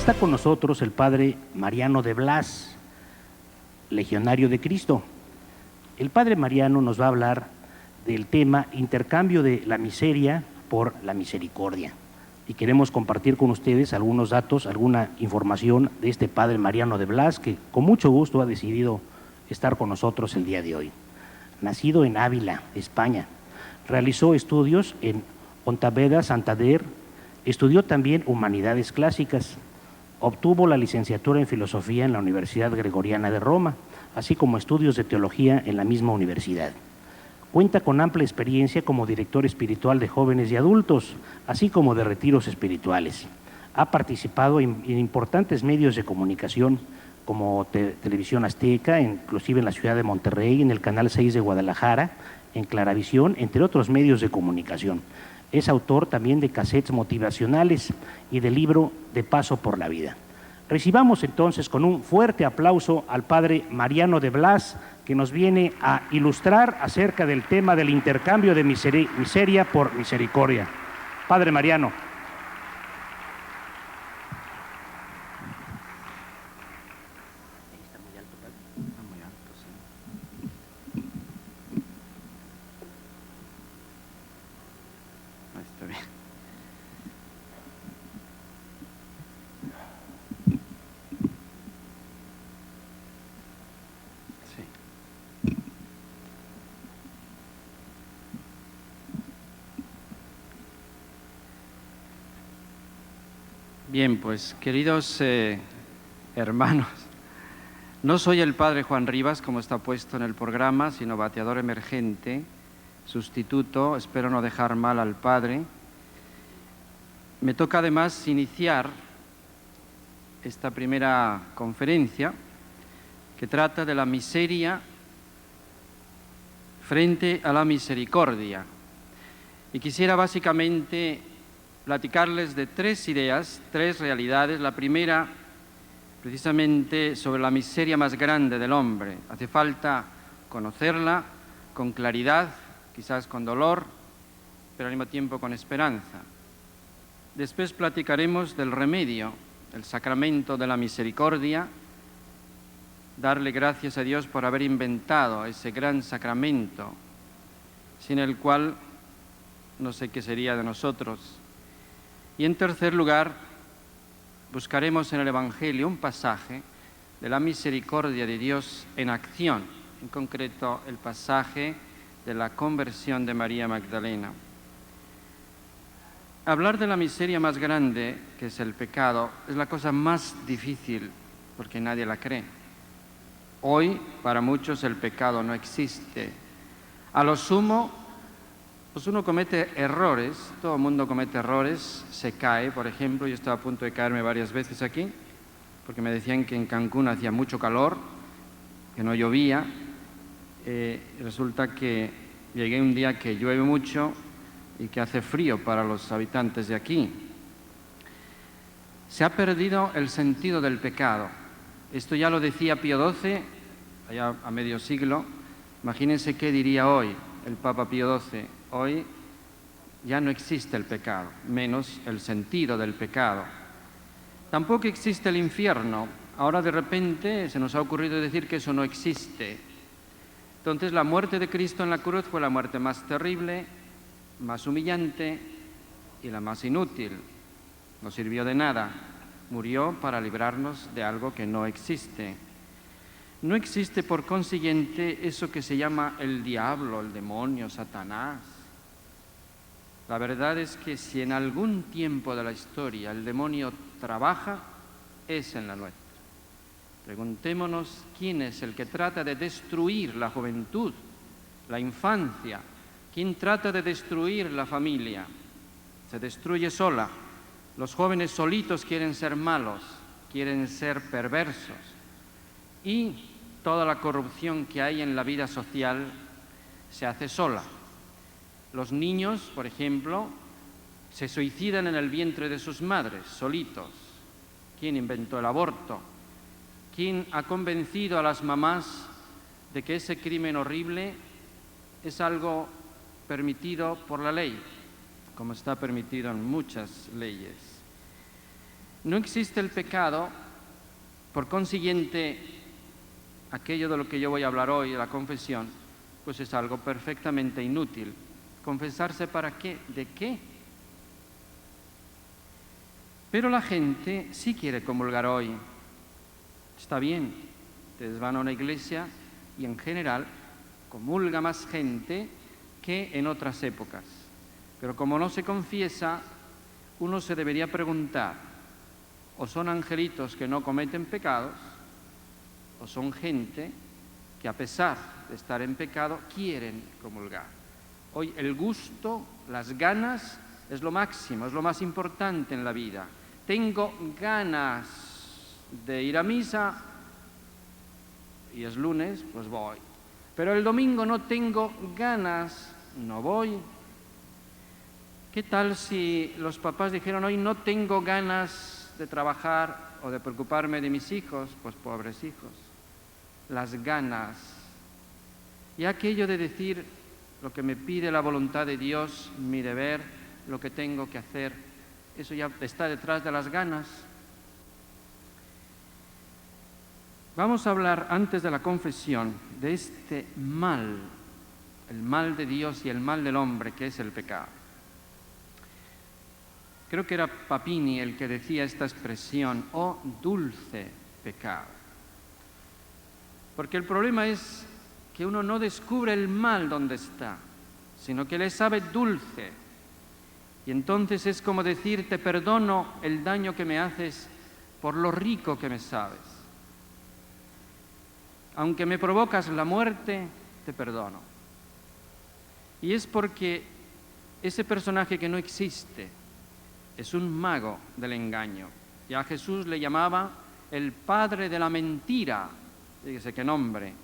está con nosotros el padre Mariano de Blas, legionario de Cristo. El padre Mariano nos va a hablar del tema intercambio de la miseria por la misericordia. Y queremos compartir con ustedes algunos datos, alguna información de este padre Mariano de Blas, que con mucho gusto ha decidido estar con nosotros el día de hoy. Nacido en Ávila, España, realizó estudios en Pontevedra, Santander, estudió también Humanidades Clásicas, obtuvo la licenciatura en Filosofía en la Universidad Gregoriana de Roma, así como estudios de Teología en la misma universidad. Cuenta con amplia experiencia como director espiritual de jóvenes y adultos, así como de retiros espirituales. Ha participado en importantes medios de comunicación como Televisión Azteca, inclusive en la ciudad de Monterrey, en el Canal 6 de Guadalajara, en Claravisión, entre otros medios de comunicación. Es autor también de cassettes motivacionales y del libro De Paso por la Vida. Recibamos entonces con un fuerte aplauso al padre Mariano de Blas, que nos viene a ilustrar acerca del tema del intercambio de miseria por misericordia. Padre Mariano. Bien, pues queridos hermanos, no soy el padre Juan Rivas, como está puesto en el programa, sino bateador emergente, sustituto, espero no dejar mal al padre. Me toca además iniciar esta primera conferencia que trata de la miseria frente a la misericordia. Y quisiera básicamente platicarles de tres ideas, tres realidades. La primera, precisamente, sobre la miseria más grande del hombre. Hace falta conocerla con claridad, quizás con dolor, pero al mismo tiempo con esperanza. Después platicaremos del remedio, el sacramento de la misericordia, darle gracias a Dios por haber inventado ese gran sacramento, sin el cual no sé qué sería de nosotros. Y en tercer lugar, buscaremos en el Evangelio un pasaje de la misericordia de Dios en acción, en concreto el pasaje de la conversión de María Magdalena. Hablar de la miseria más grande, que es el pecado, es la cosa más difícil porque nadie la cree. Hoy, para muchos, el pecado no existe. A lo sumo, pues uno comete errores, todo el mundo comete errores, se cae, por ejemplo. Yo estaba a punto de caerme varias veces aquí, porque me decían que en Cancún hacía mucho calor, que no llovía. Resulta que llegué un día que llueve mucho y que hace frío para los habitantes de aquí. Se ha perdido el sentido del pecado. Esto ya lo decía Pío XII, allá a medio siglo. Imagínense qué diría hoy el Papa Pío XII. Hoy ya no existe el pecado, menos el sentido del pecado. Tampoco existe el infierno. Ahora de repente se nos ha ocurrido decir que eso no existe. Entonces la muerte de Cristo en la cruz fue la muerte más terrible, más humillante y la más inútil. No sirvió de nada. Murió para librarnos de algo que no existe. No existe, por consiguiente, eso que se llama el diablo, el demonio, Satanás. La verdad es que si en algún tiempo de la historia el demonio trabaja, es en la nuestra. Preguntémonos quién es el que trata de destruir la juventud, la infancia. ¿Quién trata de destruir la familia? Se destruye sola. Los jóvenes solitos quieren ser malos, quieren ser perversos. Y toda la corrupción que hay en la vida social se hace sola. Los niños, por ejemplo, se suicidan en el vientre de sus madres, solitos. ¿Quién inventó el aborto? ¿Quién ha convencido a las mamás de que ese crimen horrible es algo permitido por la ley, como está permitido en muchas leyes? No existe el pecado, por consiguiente, aquello de lo que yo voy a hablar hoy, la confesión, pues es algo perfectamente inútil. ¿Confesarse para qué? ¿De qué? Pero la gente sí quiere comulgar hoy. Está bien, ustedes van a una iglesia y en general comulga más gente que en otras épocas. Pero como no se confiesa, uno se debería preguntar, o son angelitos que no cometen pecados, o son gente que a pesar de estar en pecado quieren comulgar. Hoy el gusto, las ganas, es lo máximo, es lo más importante en la vida. Tengo ganas de ir a misa y es lunes, pues voy. Pero el domingo no tengo ganas, no voy. ¿Qué tal si los papás dijeron, hoy no tengo ganas de trabajar o de preocuparme de mis hijos? Pues pobres hijos. Las ganas. Y aquello de decir lo que me pide la voluntad de Dios, mi deber, lo que tengo que hacer, eso ya está detrás de las ganas. Vamos a hablar antes de la confesión de este mal, el mal de Dios y el mal del hombre, que es el pecado. Creo que era Papini el que decía esta expresión, oh dulce pecado. Porque el problema es que uno no descubre el mal donde está, sino que le sabe dulce. Y entonces es como decir, te perdono el daño que me haces por lo rico que me sabes. Aunque me provocas la muerte, te perdono. Y es porque ese personaje que no existe es un mago del engaño. Y a Jesús le llamaba el padre de la mentira. Fíjese qué nombre.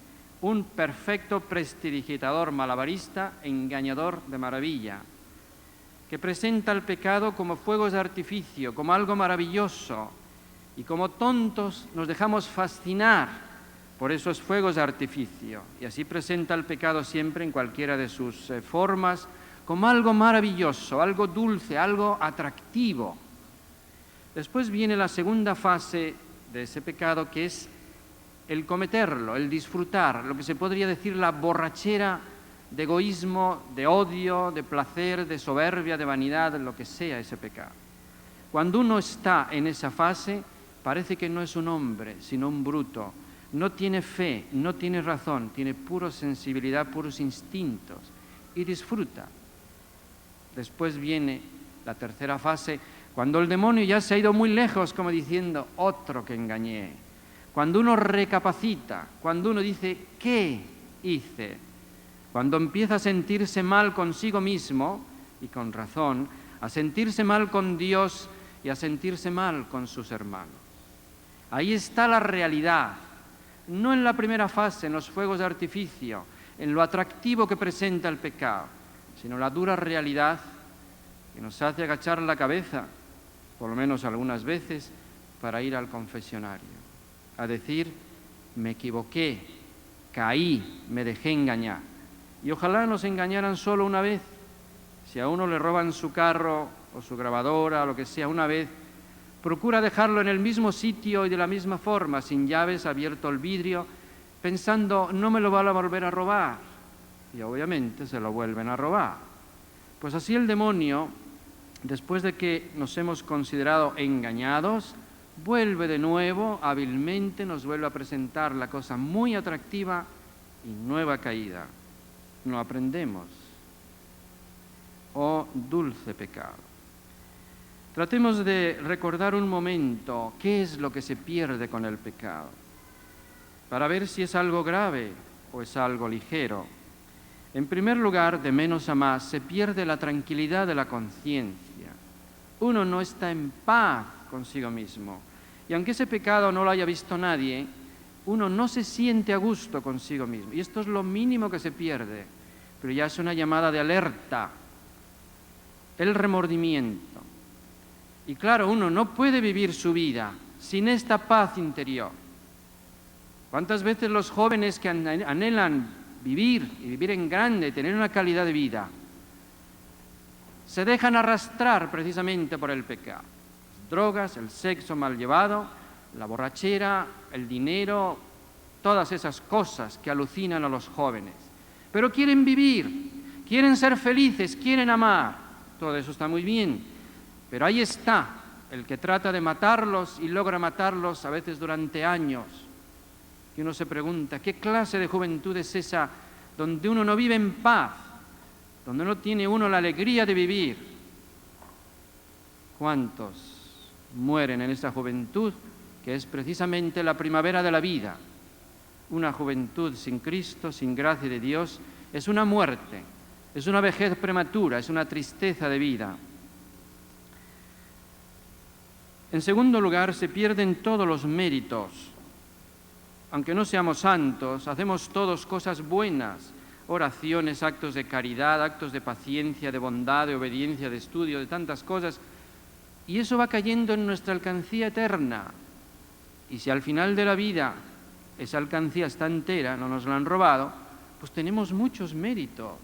Un perfecto prestidigitador malabarista, engañador de maravilla, que presenta el pecado como fuegos de artificio, como algo maravilloso, y como tontos nos dejamos fascinar por esos fuegos de artificio. Y así presenta el pecado siempre en cualquiera de sus formas, como algo maravilloso, algo dulce, algo atractivo. Después viene la segunda fase de ese pecado, que es el cometerlo, el disfrutar, lo que se podría decir la borrachera de egoísmo, de odio, de placer, de soberbia, de vanidad, lo que sea ese pecado. Cuando uno está en esa fase, parece que no es un hombre, sino un bruto. No tiene fe, no tiene razón, tiene pura sensibilidad, puros instintos y disfruta. Después viene la tercera fase, cuando el demonio ya se ha ido muy lejos, como diciendo, otro que engañé. Cuando uno recapacita, cuando uno dice, ¿qué hice? Cuando empieza a sentirse mal consigo mismo, y con razón, a sentirse mal con Dios y a sentirse mal con sus hermanos. Ahí está la realidad, no en la primera fase, en los fuegos de artificio, en lo atractivo que presenta el pecado, sino la dura realidad que nos hace agachar la cabeza, por lo menos algunas veces, para ir al confesionario, a decir, me equivoqué, caí, me dejé engañar. Y ojalá nos engañaran solo una vez. Si a uno le roban su carro o su grabadora o lo que sea una vez, procura dejarlo en el mismo sitio y de la misma forma, sin llaves, abierto el vidrio, pensando, no me lo van a volver a robar. Y obviamente se lo vuelven a robar. Pues así el demonio, después de que nos hemos considerado engañados, vuelve de nuevo, hábilmente nos vuelve a presentar la cosa muy atractiva y nueva caída. No aprendemos. Oh dulce pecado. Tratemos de recordar un momento qué es lo que se pierde con el pecado, para ver si es algo grave o es algo ligero. En primer lugar, de menos a más, se pierde la tranquilidad de la conciencia. Uno no está en paz consigo mismo. Y aunque ese pecado no lo haya visto nadie, uno no se siente a gusto consigo mismo. Y esto es lo mínimo que se pierde, pero ya es una llamada de alerta, el remordimiento. Y claro, uno no puede vivir su vida sin esta paz interior. ¿Cuántas veces los jóvenes que anhelan vivir y vivir en grande, tener una calidad de vida, se dejan arrastrar precisamente por el pecado? drogas, el sexo mal llevado, la borrachera, el dinero, todas esas cosas que alucinan a los jóvenes. Pero quieren vivir, quieren ser felices, quieren amar. Todo eso está muy bien, pero ahí está el que trata de matarlos y logra matarlos a veces durante años. Y uno se pregunta, ¿qué clase de juventud es esa donde uno no vive en paz, donde no tiene uno la alegría de vivir? ¿Cuántos mueren en esa juventud que es precisamente la primavera de la vida? Una juventud sin Cristo, sin gracia de Dios, es una muerte, es una vejez prematura, es una tristeza de vida. En segundo lugar, se pierden todos los méritos. Aunque no seamos santos, hacemos todos cosas buenas, oraciones, actos de caridad, actos de paciencia, de bondad, de obediencia, de estudio, de tantas cosas, y eso va cayendo en nuestra alcancía eterna. Y si al final de la vida esa alcancía está entera, no nos la han robado, pues tenemos muchos méritos.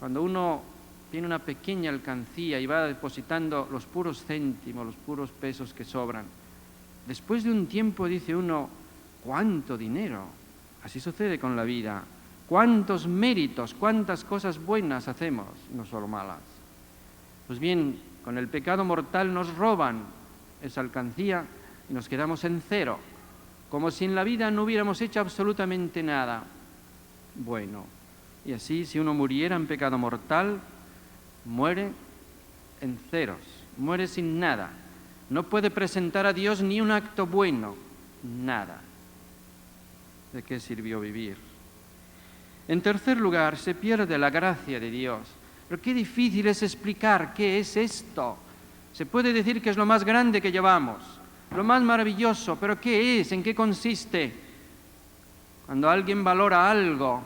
Cuando uno tiene una pequeña alcancía y va depositando los puros céntimos, los puros pesos que sobran, después de un tiempo dice uno, ¡cuánto dinero! Así sucede con la vida. ¿Cuántos méritos, cuántas cosas buenas hacemos, no solo malas? Pues bien, con el pecado mortal nos roban esa alcancía y nos quedamos en cero, como si en la vida no hubiéramos hecho absolutamente nada. Bueno, y así si uno muriera en pecado mortal, muere en ceros, muere sin nada. No puede presentar a Dios ni un acto bueno, nada. ¿De qué sirvió vivir? En tercer lugar, se pierde la gracia de Dios. Pero qué difícil es explicar qué es esto. Se puede decir que es lo más grande que llevamos, lo más maravilloso, pero ¿qué es? ¿En qué consiste? Cuando alguien valora algo,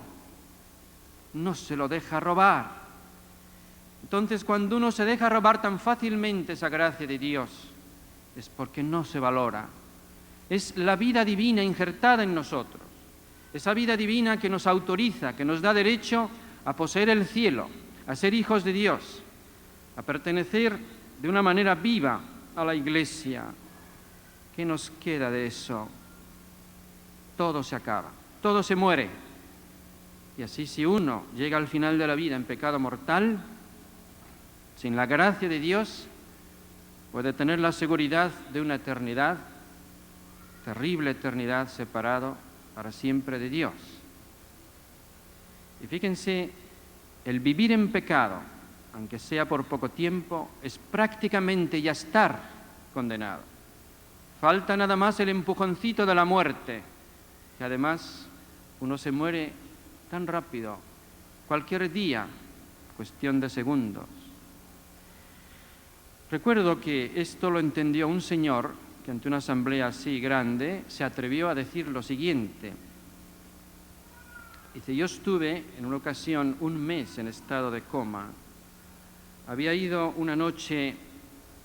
no se lo deja robar. Entonces, cuando uno se deja robar tan fácilmente esa gracia de Dios, es porque no se valora. Es la vida divina injertada en nosotros, esa vida divina que nos autoriza, que nos da derecho a poseer el cielo, a ser hijos de Dios, a pertenecer de una manera viva a la Iglesia. ¿Qué nos queda de eso? Todo se acaba, todo se muere. Y así si uno llega al final de la vida en pecado mortal, sin la gracia de Dios, puede tener la seguridad de una eternidad, terrible eternidad, separado para siempre de Dios. Y fíjense, el vivir en pecado, aunque sea por poco tiempo, es prácticamente ya estar condenado. Falta nada más el empujoncito de la muerte, que además uno se muere tan rápido, cualquier día, cuestión de segundos. Recuerdo que esto lo entendió un señor que ante una asamblea así grande se atrevió a decir lo siguiente. Dice, yo estuve en una ocasión un mes en estado de coma. Había ido una noche,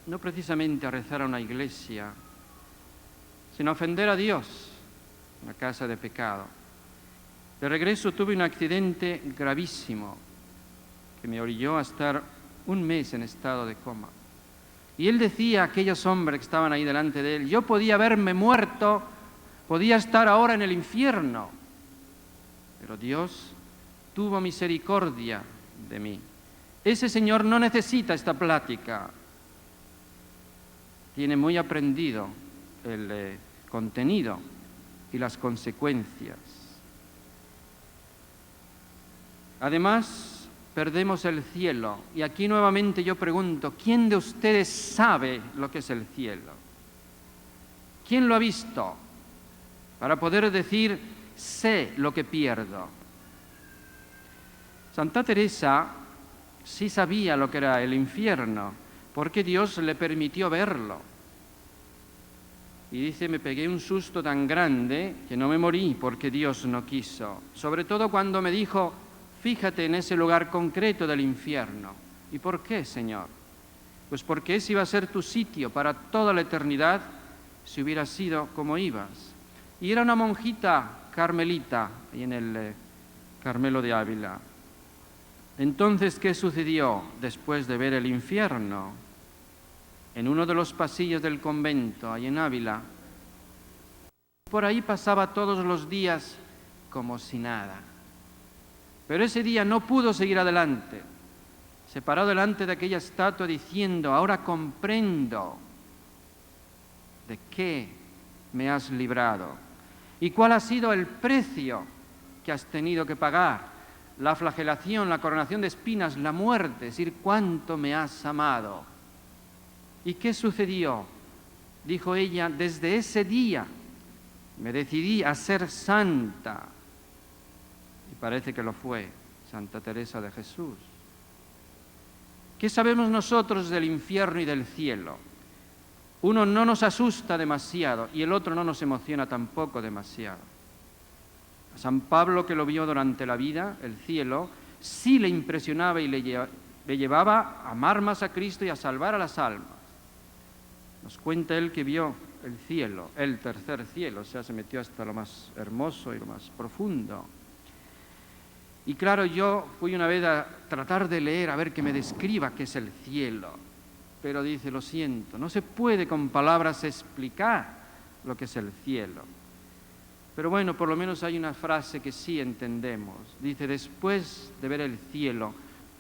no precisamente a rezar a una iglesia, sino a ofender a Dios, una casa de pecado. De regreso tuve un accidente gravísimo que me orilló a estar un mes en estado de coma. Y él decía a aquellos hombres que estaban ahí delante de él, yo podía haberme muerto, podía estar ahora en el infierno, pero Dios tuvo misericordia de mí. Ese señor no necesita esta plática, tiene muy aprendido el contenido y las consecuencias. Además, perdemos el cielo. Y aquí nuevamente yo pregunto, ¿quién de ustedes sabe lo que es el cielo? ¿Quién lo ha visto? Para poder decir, sé lo que pierdo. Santa Teresa sí sabía lo que era el infierno, porque Dios le permitió verlo. Y dice, me pegué un susto tan grande que no me morí porque Dios no quiso. Sobre todo cuando me dijo, fíjate en ese lugar concreto del infierno. ¿Y por qué, Señor? Pues porque ese iba a ser tu sitio para toda la eternidad si hubieras sido como ibas. Y era una monjita carmelita, ahí en el Carmelo de Ávila. Entonces, ¿qué sucedió después de ver el infierno? en uno de los pasillos del convento, ahí en Ávila. Por ahí pasaba todos los días como si nada. Pero ese día no pudo seguir adelante. Se paró delante de aquella estatua diciendo: ahora comprendo de qué me has librado y cuál ha sido el precio que has tenido que pagar. La flagelación, la coronación de espinas, la muerte, es decir, cuánto me has amado. ¿Y qué sucedió? Dijo ella: desde ese día me decidí a ser santa. Y parece que lo fue, Santa Teresa de Jesús. ¿Qué sabemos nosotros del infierno y del cielo? Uno no nos asusta demasiado y el otro no nos emociona tampoco demasiado. A San Pablo, que lo vio durante la vida, el cielo, sí le impresionaba y le llevaba a amar más a Cristo y a salvar a las almas. Nos cuenta él que vio el cielo, el tercer cielo, o sea, se metió hasta lo más hermoso y lo más profundo. Y claro, yo fui una vez a tratar de leer, a ver que me describa qué es el cielo. Pero dice: lo siento, no se puede con palabras explicar lo que es el cielo. Pero bueno, por lo menos hay una frase que sí entendemos. Dice: después de ver el cielo,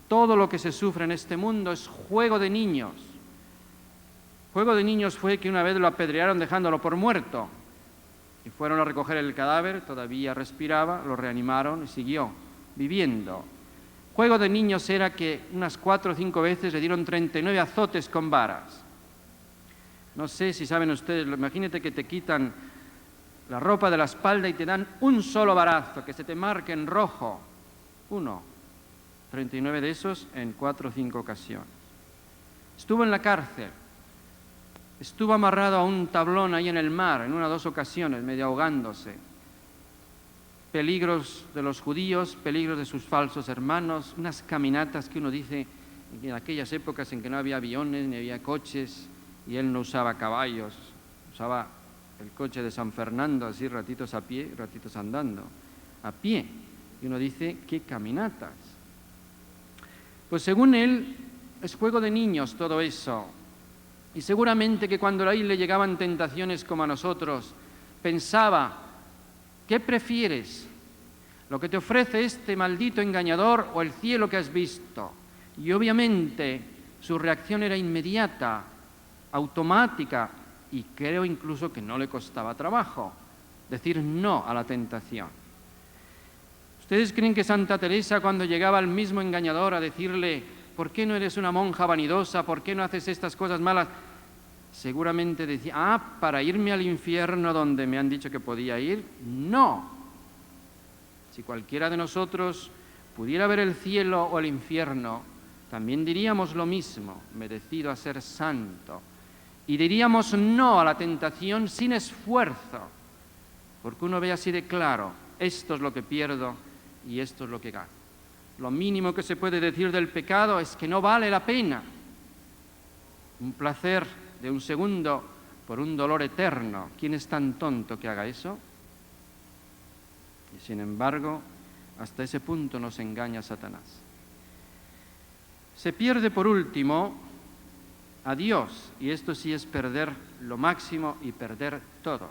todo lo que se sufre en este mundo es juego de niños. Juego de niños fue que una vez lo apedrearon dejándolo por muerto. Y fueron a recoger el cadáver, todavía respiraba, lo reanimaron y siguió viviendo. Juego de niños era que unas 4 o 5 veces le dieron 39 azotes con varas. No sé si saben ustedes, imagínate que te quitan la ropa de la espalda y te dan un solo varazo, que se te marque en rojo. 39 de esos en 4 o 5 ocasiones. Estuvo en la cárcel. Estuvo amarrado a un tablón ahí en el mar, en 1 o 2 ocasiones, medio ahogándose. Peligros de los judíos, peligros de sus falsos hermanos, unas caminatas que uno dice en aquellas épocas en que no había aviones ni había coches y él no usaba caballos, usaba el coche de San Fernando, así ratitos a pie, ratitos andando, a pie. Y uno dice: ¿qué caminatas? Pues según él, es juego de niños todo eso. Y seguramente que cuando ahí le llegaban tentaciones como a nosotros, pensaba: ¿qué prefieres? ¿Lo que te ofrece este maldito engañador o el cielo que has visto? Y obviamente su reacción era inmediata, automática, y creo incluso que no le costaba trabajo decir no a la tentación. ¿Ustedes creen que Santa Teresa, cuando llegaba al mismo engañador a decirle: ¿por qué no eres una monja vanidosa? ¿Por qué no haces estas cosas malas? Seguramente decía: ¿para irme al infierno donde me han dicho que podía ir? No. Si cualquiera de nosotros pudiera ver el cielo o el infierno, también diríamos lo mismo: me decido a ser santo. Y diríamos no a la tentación sin esfuerzo, porque uno ve así de claro: esto es lo que pierdo y esto es lo que gano. Lo mínimo que se puede decir del pecado es que no vale la pena un placer de un segundo por un dolor eterno. ¿Quién es tan tonto que haga eso? Y sin embargo, hasta ese punto nos engaña Satanás. Se pierde por último a Dios, y esto sí es perder lo máximo y perder todo.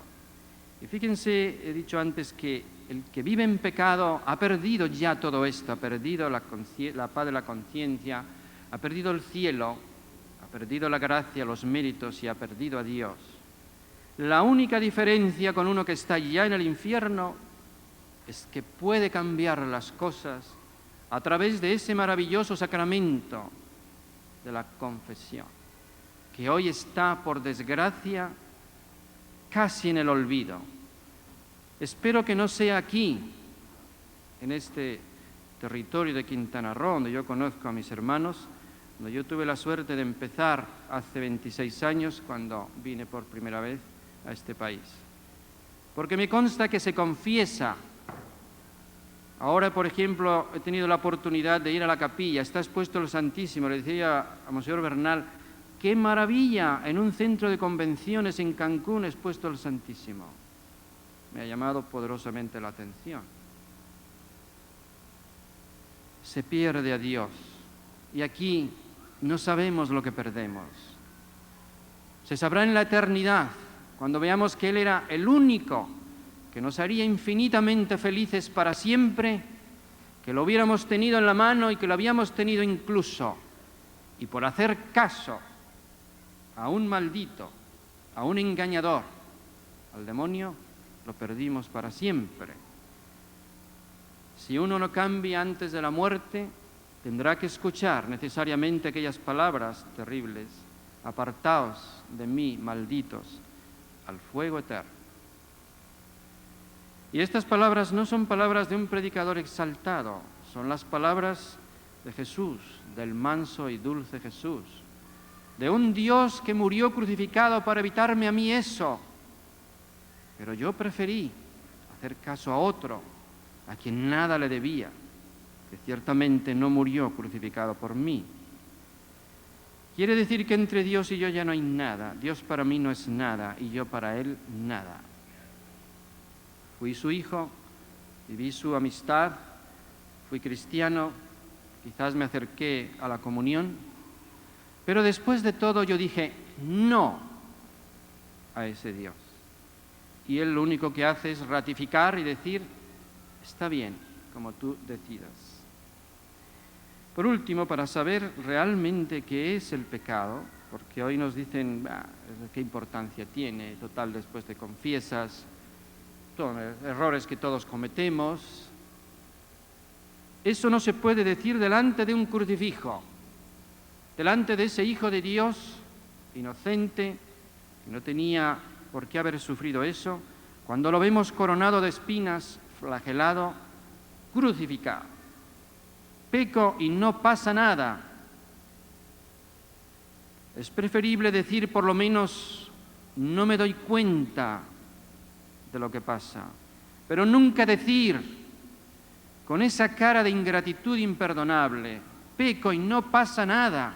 Y fíjense, he dicho antes que el que vive en pecado ha perdido ya todo esto, ha perdido la paz de la conciencia, ha perdido el cielo, ha perdido la gracia, los méritos y ha perdido a Dios. La única diferencia con uno que está ya en el infierno es que puede cambiar las cosas a través de ese maravilloso sacramento de la confesión, que hoy está, por desgracia, casi en el olvido. Espero que no sea aquí, en este territorio de Quintana Roo, donde yo conozco a mis hermanos, donde yo tuve la suerte de empezar hace 26 años, cuando vine por primera vez a este país. Porque me consta que se confiesa. Ahora, por ejemplo, he tenido la oportunidad de ir a la capilla, está expuesto el Santísimo. Le decía a Monseñor Bernal: ¡qué maravilla! En un centro de convenciones en Cancún expuesto el Santísimo. Me ha llamado poderosamente la atención. Se pierde a Dios. Y aquí no sabemos lo que perdemos. Se sabrá en la eternidad, cuando veamos que Él era el único que nos haría infinitamente felices para siempre, que lo hubiéramos tenido en la mano y que lo habíamos tenido incluso, y por hacer caso a un maldito, a un engañador, al demonio, lo perdimos para siempre. Si uno no cambia antes de la muerte, tendrá que escuchar necesariamente aquellas palabras terribles: apartaos de mí, malditos, al fuego eterno. Y estas palabras no son palabras de un predicador exaltado, son las palabras de Jesús, del manso y dulce Jesús, de un Dios que murió crucificado para evitarme a mí eso. Pero yo preferí hacer caso a otro, a quien nada le debía, que ciertamente no murió crucificado por mí. Quiere decir que entre Dios y yo ya no hay nada. Dios para mí no es nada y yo para Él nada. Fui su hijo, viví su amistad, fui cristiano, quizás me acerqué a la comunión, pero después de todo yo dije no a ese Dios. Y Él lo único que hace es ratificar y decir: está bien, como tú decidas. Por último, para saber realmente qué es el pecado, porque hoy nos dicen qué importancia tiene, total, después te confiesas, son errores que todos cometemos. Eso no se puede decir delante de un crucifijo, delante de ese Hijo de Dios, inocente, que no tenía por qué haber sufrido eso, cuando lo vemos coronado de espinas, flagelado, crucificado. Peco y no pasa nada. Es preferible decir por lo menos no me doy cuenta de lo que pasa, pero nunca decir con esa cara de ingratitud imperdonable: peco y no pasa nada.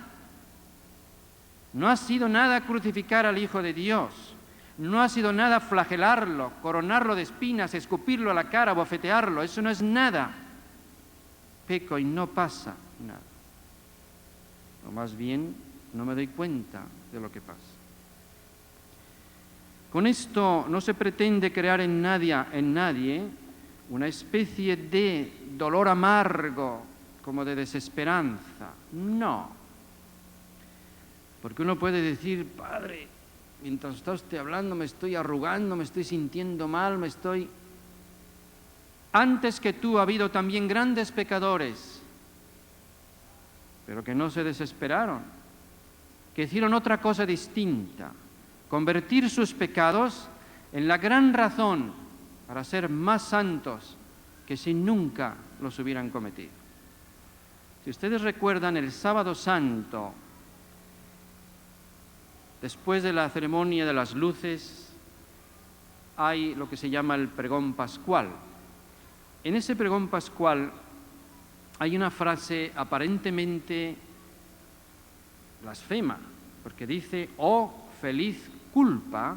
No ha sido nada crucificar al Hijo de Dios, no ha sido nada flagelarlo, coronarlo de espinas, escupirlo a la cara, bofetearlo. Eso no es nada. Peco y no pasa nada. O más bien, no me doy cuenta de lo que pasa. Con esto no se pretende crear en nadie una especie de dolor amargo, como de desesperanza. No. Porque uno puede decir: padre, mientras está usted hablando me estoy arrugando, me estoy sintiendo mal, Antes que tú ha habido también grandes pecadores, pero que no se desesperaron, que hicieron otra cosa distinta: convertir sus pecados en la gran razón para ser más santos que si nunca los hubieran cometido. Si ustedes recuerdan, el Sábado Santo, después de la ceremonia de las luces, hay lo que se llama el pregón pascual. En ese pregón pascual hay una frase aparentemente blasfema, porque dice: oh, feliz culpa,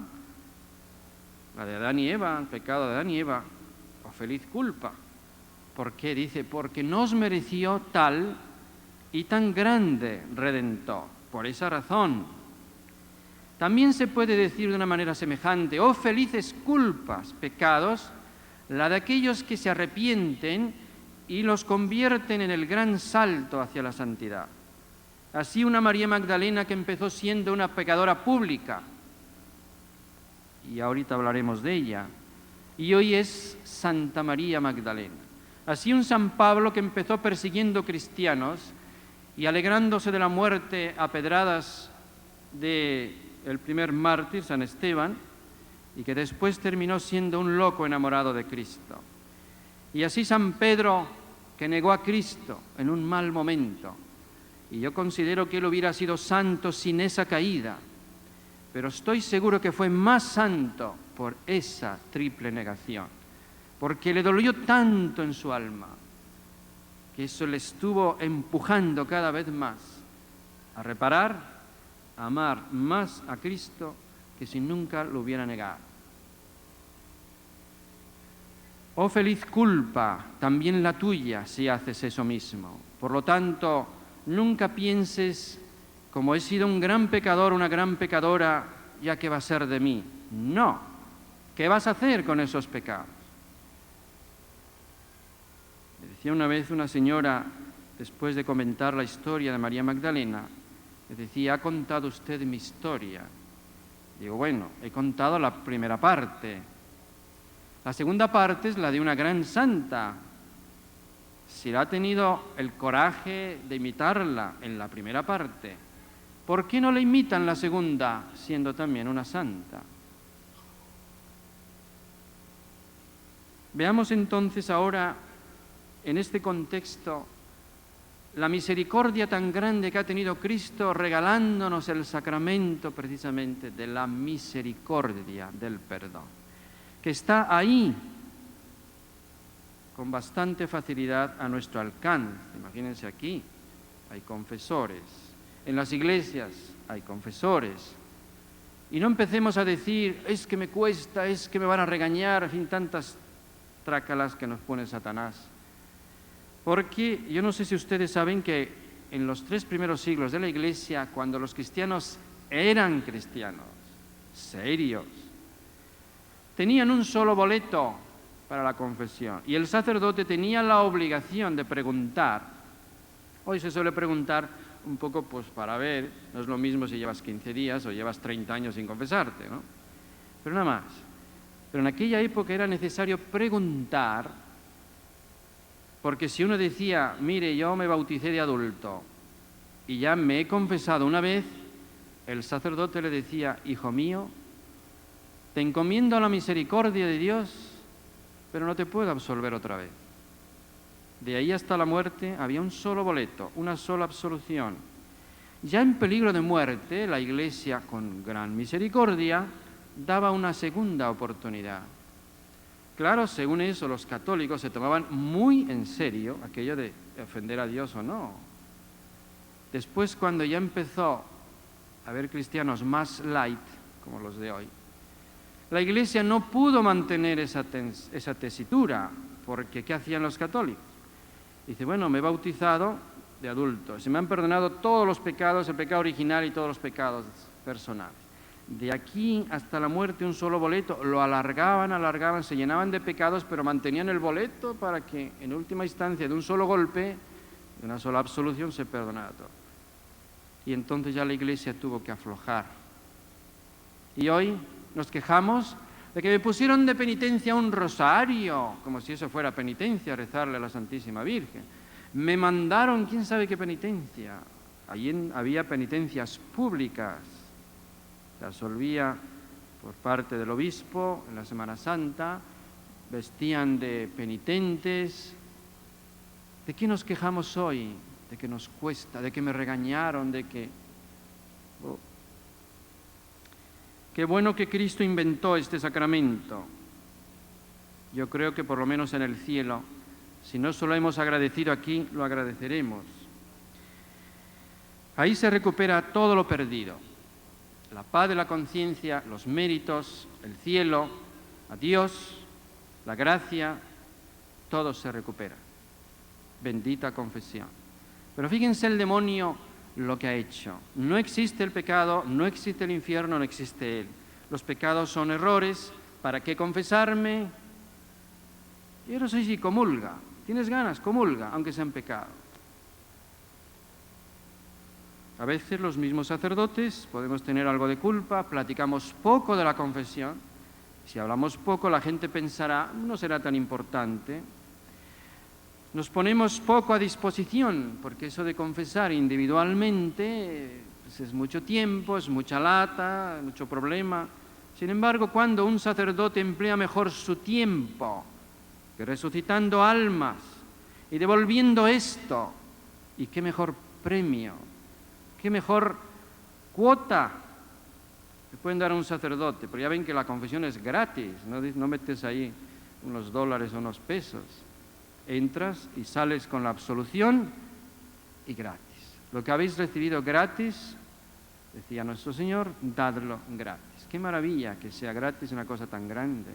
la de Adán y Eva, el pecado de Adán y Eva, oh, feliz culpa. ¿Por qué? Dice: porque nos mereció tal y tan grande Redentor. Por esa razón. También se puede decir de una manera semejante: oh, felices culpas, pecados, la de aquellos que se arrepienten y los convierten en el gran salto hacia la santidad. Así una María Magdalena que empezó siendo una pecadora pública, y ahorita hablaremos de ella, y hoy es Santa María Magdalena. Así un San Pablo que empezó persiguiendo cristianos y alegrándose de la muerte a pedradas del primer mártir, San Esteban, y que después terminó siendo un loco enamorado de Cristo. Y así San Pedro, que negó a Cristo en un mal momento. Y yo considero que él hubiera sido santo sin esa caída, pero estoy seguro que fue más santo por esa triple negación, porque le dolió tanto en su alma, que eso le estuvo empujando cada vez más a reparar, a amar más a Cristo que si nunca lo hubiera negado. Oh, feliz culpa, también la tuya, si haces eso mismo. Por lo tanto, nunca pienses, como he sido un gran pecador, una gran pecadora, ya qué va a ser de mí. No. ¿Qué vas a hacer con esos pecados? Me decía una vez una señora, después de comentar la historia de María Magdalena, me decía, ¿ha contado usted mi historia? Digo, bueno, he contado la primera parte. La segunda parte es la de una gran santa. Si ha tenido el coraje de imitarla en la primera parte, ¿por qué no la imita en la segunda, siendo también una santa? Veamos entonces ahora, en este contexto, la misericordia tan grande que ha tenido Cristo regalándonos el sacramento precisamente de la misericordia del perdón, que está ahí con bastante facilidad a nuestro alcance. Imagínense aquí, hay confesores, en las iglesias hay confesores, y no empecemos a decir, es que me cuesta, es que me van a regañar, en fin, tantas trácalas que nos pone Satanás. Porque yo no sé si ustedes saben que en los 3 primeros siglos de la Iglesia, cuando los cristianos eran cristianos, serios, tenían un solo boleto para la confesión y el sacerdote tenía la obligación de preguntar. Hoy se suele preguntar un poco pues para ver, no es lo mismo si llevas 15 días o llevas 30 años sin confesarte, ¿no? Pero nada más. Pero en aquella época era necesario preguntar. Porque si uno decía, mire, yo me bauticé de adulto y ya me he confesado una vez, el sacerdote le decía, hijo mío, te encomiendo a la misericordia de Dios, pero no te puedo absolver otra vez. De ahí hasta la muerte había un solo boleto, una sola absolución. Ya en peligro de muerte, la Iglesia, con gran misericordia, daba una segunda oportunidad. Claro, según eso, los católicos se tomaban muy en serio aquello de ofender a Dios o no. Después, cuando ya empezó a haber cristianos más light, como los de hoy, la Iglesia no pudo mantener esa tesitura, porque ¿qué hacían los católicos? Dice, bueno, me he bautizado de adulto, se me han perdonado todos los pecados, el pecado original y todos los pecados personales. De aquí hasta la muerte un solo boleto, lo alargaban, se llenaban de pecados, pero mantenían el boleto para que en última instancia de un solo golpe, de una sola absolución, se perdonara todo. Y entonces ya la Iglesia tuvo que aflojar. Y hoy nos quejamos de que me pusieron de penitencia un rosario, como si eso fuera penitencia, rezarle a la Santísima Virgen. Me mandaron, quién sabe qué penitencia. Allí había penitencias públicas. Se absolvía por parte del obispo en la Semana Santa, vestían de penitentes. ¿De qué nos quejamos hoy? De que nos cuesta, de que me regañaron, de que... Oh. Qué bueno que Cristo inventó este sacramento. Yo creo que por lo menos en el cielo, si no solo hemos agradecido aquí, lo agradeceremos. Ahí se recupera todo lo perdido. La paz de la conciencia, los méritos, el cielo, a Dios, la gracia, todo se recupera. Bendita confesión. Pero fíjense el demonio lo que ha hecho. No existe el pecado, no existe el infierno, no existe Él. Los pecados son errores. ¿Para qué confesarme? Yo no sé si comulga. ¿Tienes ganas? Comulga, aunque sean pecados. A veces los mismos sacerdotes podemos tener algo de culpa, platicamos poco de la confesión. Si hablamos poco, la gente pensará, no será tan importante. Nos ponemos poco a disposición, porque eso de confesar individualmente pues es mucho tiempo, es mucha lata, mucho problema. Sin embargo, cuando un sacerdote emplea mejor su tiempo, que resucitando almas y devolviendo esto, y qué mejor premio, qué mejor cuota le pueden dar a un sacerdote. Pero ya ven que la confesión es gratis, no metes ahí unos dólares o unos pesos. Entras y sales con la absolución y gratis. Lo que habéis recibido gratis, decía nuestro Señor, dadlo gratis. Qué maravilla que sea gratis una cosa tan grande.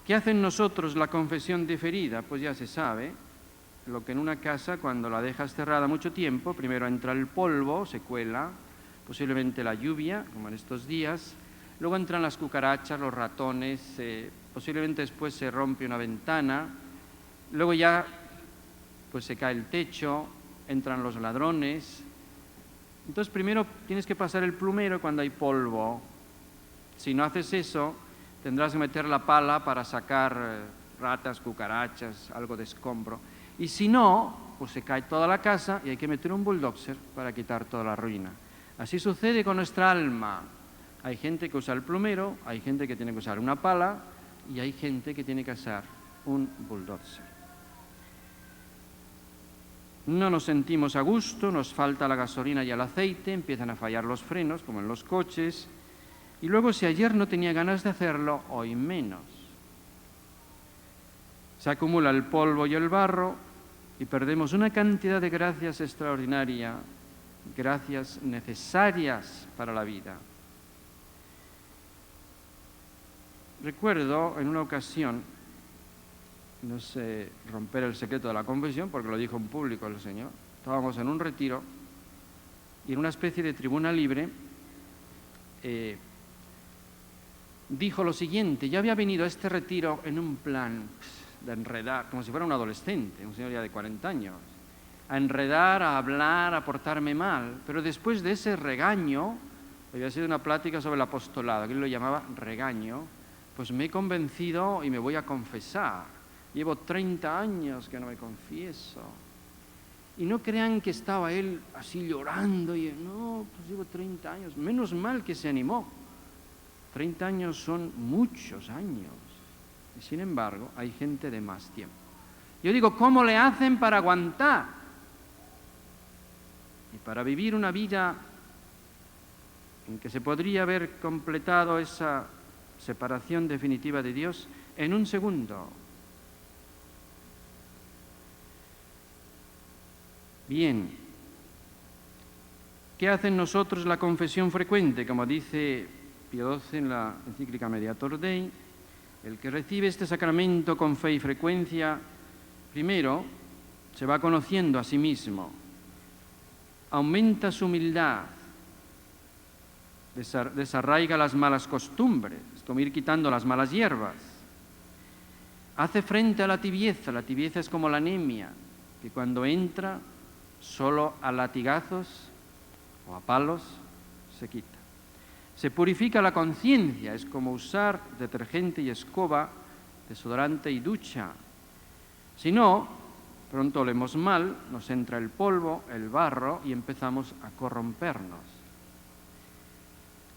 ¿Qué hace en nosotros la confesión diferida? Pues ya se sabe. lo que en una casa, cuando la dejas cerrada mucho tiempo, primero entra el polvo, se cuela, posiblemente la lluvia, como en estos días, luego entran las cucarachas, los ratones, posiblemente después se rompe una ventana, luego ya pues se cae el techo, entran los ladrones. Entonces primero tienes que pasar el plumero cuando hay polvo. Si no haces eso, tendrás que meter la pala para sacar ratas, cucarachas, algo de escombro. Y si no, pues se cae toda la casa y hay que meter un bulldozer para quitar toda la ruina. Así sucede con nuestra alma. Hay gente que usa el plumero, hay gente que tiene que usar una pala y hay gente que tiene que usar un bulldozer. No nos sentimos a gusto, nos falta la gasolina y el aceite, empiezan a fallar los frenos, como en los coches, y luego si ayer no tenía ganas de hacerlo, hoy menos. Se acumula el polvo y el barro y perdemos una cantidad de gracias extraordinaria, gracias necesarias para la vida. Recuerdo en una ocasión, no sé romper el secreto de la confesión porque lo dijo en público el Señor, estábamos en un retiro y en una especie de tribuna libre dijo lo siguiente: yo había venido a este retiro en un plan de enredar, como si fuera un adolescente, un señor ya de 40 años, a enredar, a hablar, a portarme mal, pero después de ese regaño, había sido una plática sobre el apostolado, que él lo llamaba regaño, pues me he convencido y me voy a confesar. Llevo 30 años que no me confieso. Y no crean que estaba él así llorando y no, pues llevo 30 años. Menos mal que se animó. 30 años son muchos años. Y sin embargo, hay gente de más tiempo. Yo digo, ¿cómo le hacen para aguantar? Y para vivir una vida en que se podría haber completado esa separación definitiva de Dios en un segundo. Bien, ¿qué hace en nosotros la confesión frecuente? Como dice Pío XII en la encíclica Mediator Dei, el que recibe este sacramento con fe y frecuencia, primero se va conociendo a sí mismo, aumenta su humildad, desarraiga las malas costumbres, es como ir quitando las malas hierbas, hace frente a la tibieza es como la anemia, que cuando entra solo a latigazos o a palos se quita. Se purifica la conciencia, es como usar detergente y escoba, desodorante y ducha. Si no, pronto olemos mal, nos entra el polvo, el barro y empezamos a corrompernos.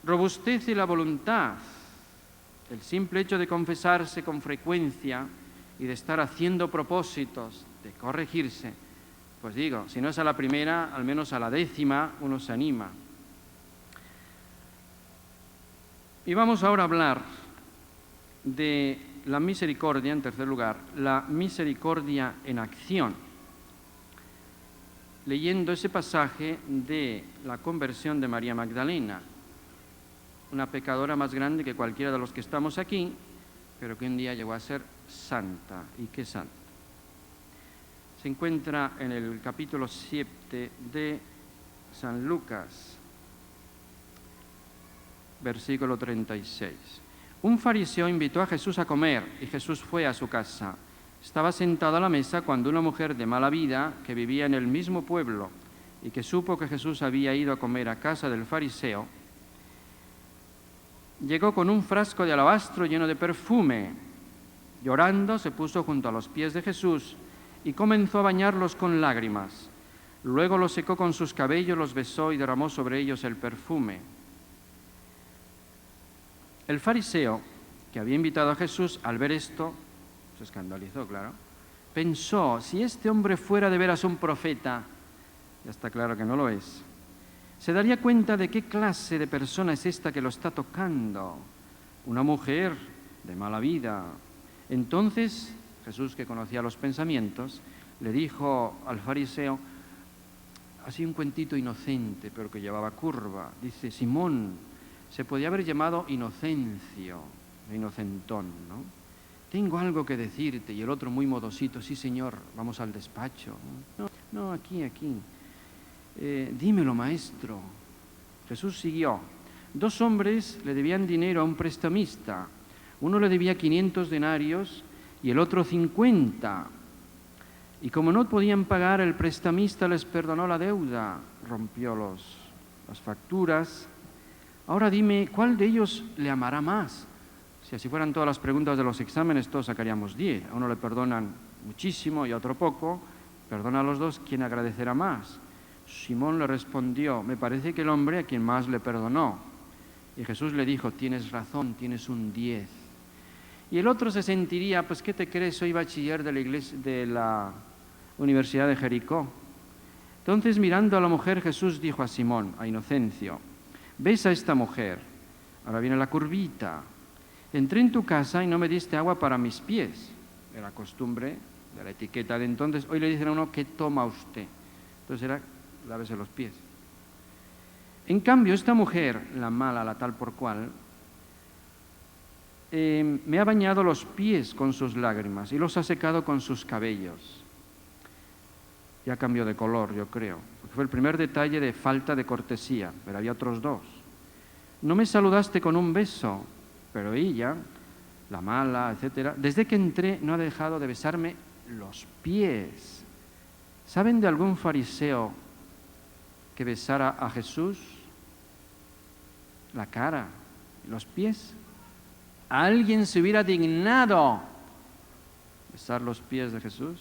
Robustece la voluntad. El simple hecho de confesarse con frecuencia y de estar haciendo propósitos, de corregirse, pues digo, si no es a la primera, al menos a la 10ª uno se anima. Y vamos ahora a hablar de la misericordia, en tercer lugar, la misericordia en acción, leyendo ese pasaje de la conversión de María Magdalena, una pecadora más grande que cualquiera de los que estamos aquí, pero que un día llegó a ser santa. ¿Y qué santa? Se encuentra en el capítulo 7 de San Lucas, versículo 36. Un fariseo invitó a Jesús a comer y Jesús fue a su casa. Estaba sentado a la mesa cuando una mujer de mala vida, que vivía en el mismo pueblo y que supo que Jesús había ido a comer a casa del fariseo, llegó con un frasco de alabastro lleno de perfume. Llorando, se puso junto a los pies de Jesús y comenzó a bañarlos con lágrimas. Luego los secó con sus cabellos, los besó y derramó sobre ellos el perfume. El fariseo, que había invitado a Jesús, al ver esto, se escandalizó, claro. Pensó, si este hombre fuera de veras un profeta, ya está claro que no lo es, se daría cuenta de qué clase de persona es esta que lo está tocando. Una mujer de mala vida. Entonces Jesús, que conocía los pensamientos, le dijo al fariseo, así un cuentito inocente, pero que llevaba curva. Dice, Simón, se podía haber llamado Inocencio, inocentón, ¿no? tengo algo que decirte. Y el otro muy modosito, sí señor, vamos al despacho. No, aquí. Dímelo, maestro. Jesús siguió. 2 hombres le debían dinero a un prestamista. Uno le debía 500 denarios y el otro 50. Y como no podían pagar, el prestamista les perdonó la deuda, rompió las facturas. Ahora dime, ¿cuál de ellos le amará más? Si así fueran todas las preguntas de los exámenes, todos sacaríamos 10. A uno le perdonan muchísimo y a otro poco. Perdona a los dos, ¿quién agradecerá más? Simón le respondió, me parece que el hombre a quien más le perdonó. Y Jesús le dijo, tienes razón, tienes un 10. Y el otro se sentiría, pues ¿qué te crees? Soy bachiller de la Universidad de Jericó. Entonces, mirando a la mujer, Jesús dijo a Simón, a Inocencio, ¿ves a esta mujer? Ahora viene la curvita. Entré en tu casa y no me diste agua para mis pies. Era costumbre de la etiqueta de entonces. Hoy le dicen a uno, ¿qué toma usted? Entonces era, lávese los pies. En cambio, esta mujer, la mala, la tal por cual, me ha bañado los pies con sus lágrimas y los ha secado con sus cabellos. Ya cambió de color, yo creo. Fue el primer detalle de falta de cortesía, pero había otros 2. No me saludaste con un beso, pero ella, la mala, etcétera, desde que entré no ha dejado de besarme los pies. ¿Saben de algún fariseo que besara a Jesús? La cara, los pies. ¿Alguien se hubiera dignado besar los pies de Jesús?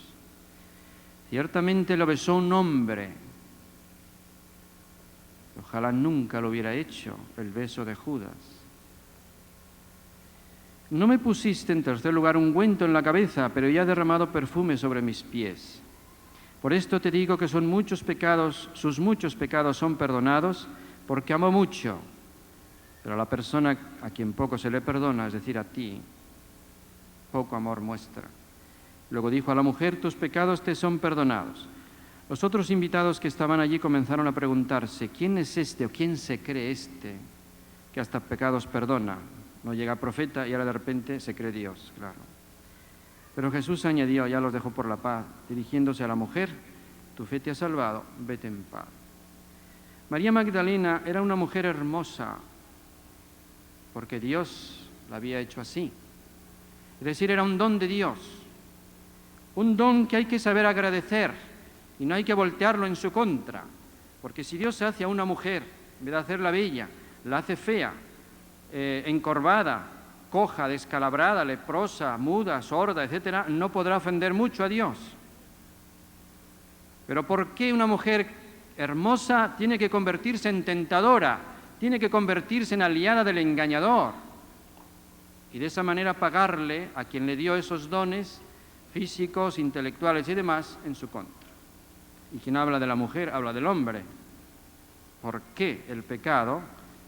Ciertamente lo besó un hombre. Ojalá nunca lo hubiera hecho, el beso de Judas. No me pusiste, en tercer lugar, ungüento en la cabeza, pero ya he derramado perfume sobre mis pies. Por esto te digo que son muchos pecados, sus muchos pecados son perdonados, porque amo mucho. Pero a la persona a quien poco se le perdona, es decir, a ti, poco amor muestra. Luego dijo a la mujer, tus pecados te son perdonados. Los otros invitados que estaban allí comenzaron a preguntarse, ¿quién es este o quién se cree este que hasta pecados perdona? No llega profeta y ahora de repente se cree Dios, claro. Pero Jesús añadió, ya los dejó por la paz, dirigiéndose a la mujer, tu fe te ha salvado, vete en paz. María Magdalena era una mujer hermosa, porque Dios la había hecho así. Es decir, era un don de Dios, un don que hay que saber agradecer y no hay que voltearlo en su contra, porque si Dios hace a una mujer, en vez de hacerla bella, la hace fea, encorvada, coja, descalabrada, leprosa, muda, sorda, etcétera, no podrá ofender mucho a Dios. Pero ¿por qué una mujer hermosa tiene que convertirse en tentadora? Tiene que convertirse en aliada del engañador y de esa manera pagarle a quien le dio esos dones físicos, intelectuales y demás en su contra. Y quien habla de la mujer habla del hombre. ¿Por qué el pecado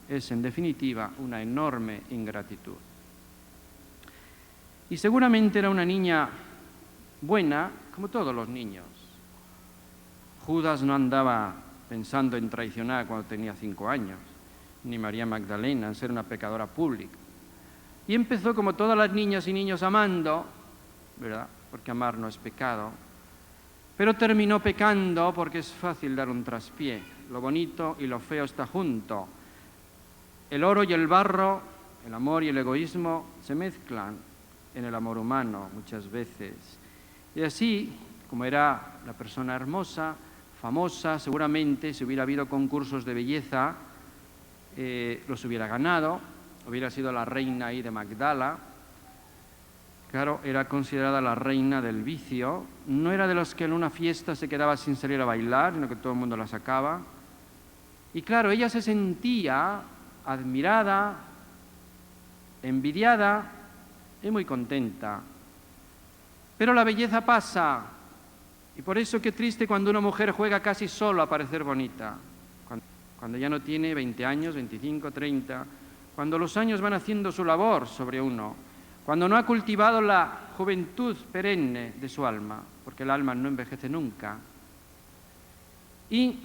es en definitiva una enorme ingratitud? Y seguramente era una niña buena, como todos los niños. Judas no andaba pensando en traicionar cuando tenía 5 años, ni María Magdalena en ser una pecadora pública. Y empezó como todas las niñas y niños amando, ¿verdad? Porque amar no es pecado. Pero terminó pecando porque es fácil dar un traspié. Lo bonito y lo feo está junto. El oro y el barro, el amor y el egoísmo se mezclan en el amor humano muchas veces. Y así, como era la persona hermosa, famosa, seguramente si hubiera habido concursos de belleza, los hubiera ganado, hubiera sido la reina ahí de Magdala. Claro, era considerada la reina del vicio, no era de los que en una fiesta se quedaba sin salir a bailar, sino que todo el mundo la sacaba. Y claro, ella se sentía admirada, envidiada y muy contenta. Pero la belleza pasa, y por eso qué triste cuando una mujer juega casi solo a parecer bonita, cuando ya no tiene 20 años, 25, 30, cuando los años van haciendo su labor sobre uno, cuando no ha cultivado la juventud perenne de su alma, porque el alma no envejece nunca. Y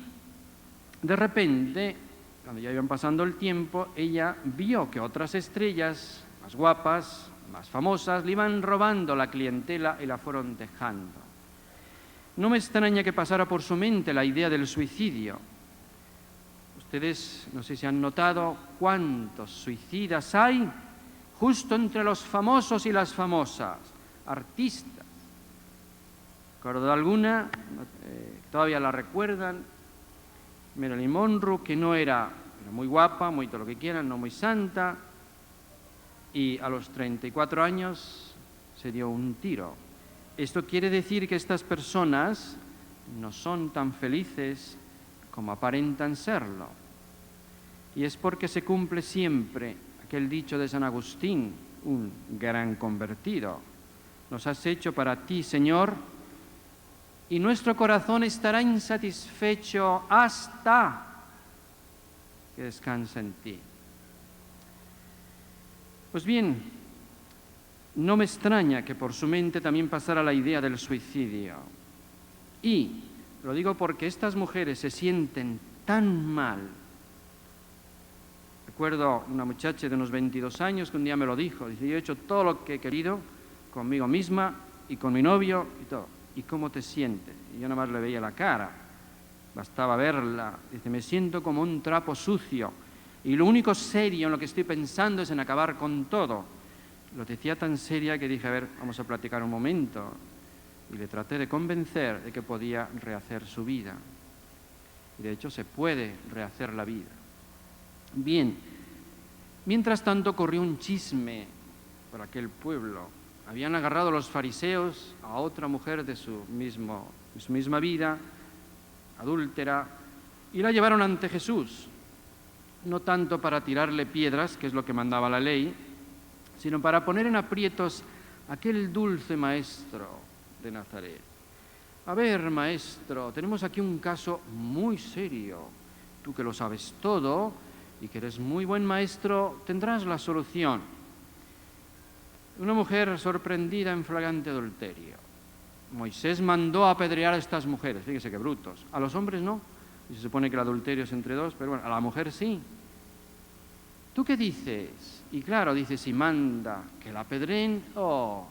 de repente, cuando ya iban pasando el tiempo, ella vio que otras estrellas más guapas, más famosas le iban robando la clientela y la fueron dejando. No me extraña que pasara por su mente la idea del suicidio. Ustedes, no sé si han notado cuántos suicidas hay justo entre los famosos y las famosas, artistas. Recuerdo alguna, todavía la recuerdan, Marilyn Monroe, que no era muy guapa, muy todo lo que quieran, no muy santa, y a los 34 años se dio un tiro. Esto quiere decir que estas personas no son tan felices como aparentan serlo. Y es porque se cumple siempre aquel dicho de San Agustín, un gran convertido: nos has hecho para ti, Señor, y nuestro corazón estará insatisfecho hasta que descanse en ti. Pues bien, no me extraña que por su mente también pasara la idea del suicidio. Y lo digo porque estas mujeres se sienten tan mal. Recuerdo una muchacha de unos 22 años que un día me lo dijo. Dice, yo he hecho todo lo que he querido conmigo misma y con mi novio y todo. ¿Y cómo te sientes? Y yo nada más le veía la cara. Bastaba verla. Dice, me siento como un trapo sucio. Y lo único serio en lo que estoy pensando es en acabar con todo. Lo decía tan seria que dije, a ver, vamos a platicar un momento. Y le traté de convencer de que podía rehacer su vida. Y de hecho se puede rehacer la vida. Bien, mientras tanto corrió un chisme por aquel pueblo. Habían agarrado los fariseos a otra mujer de su misma vida, adúltera, y la llevaron ante Jesús. No tanto para tirarle piedras, que es lo que mandaba la ley, sino para poner en aprietos a aquel dulce maestro de Nazaret. A ver, maestro, tenemos aquí un caso muy serio. Tú que lo sabes todo y que eres muy buen maestro, tendrás la solución. Una mujer sorprendida en flagrante adulterio. Moisés mandó a apedrear a estas mujeres, fíjese qué brutos. A los hombres no, y se supone que el adulterio es entre dos, pero bueno, a la mujer sí. ¿Tú qué dices? Y claro, dice, si manda que la apedreen,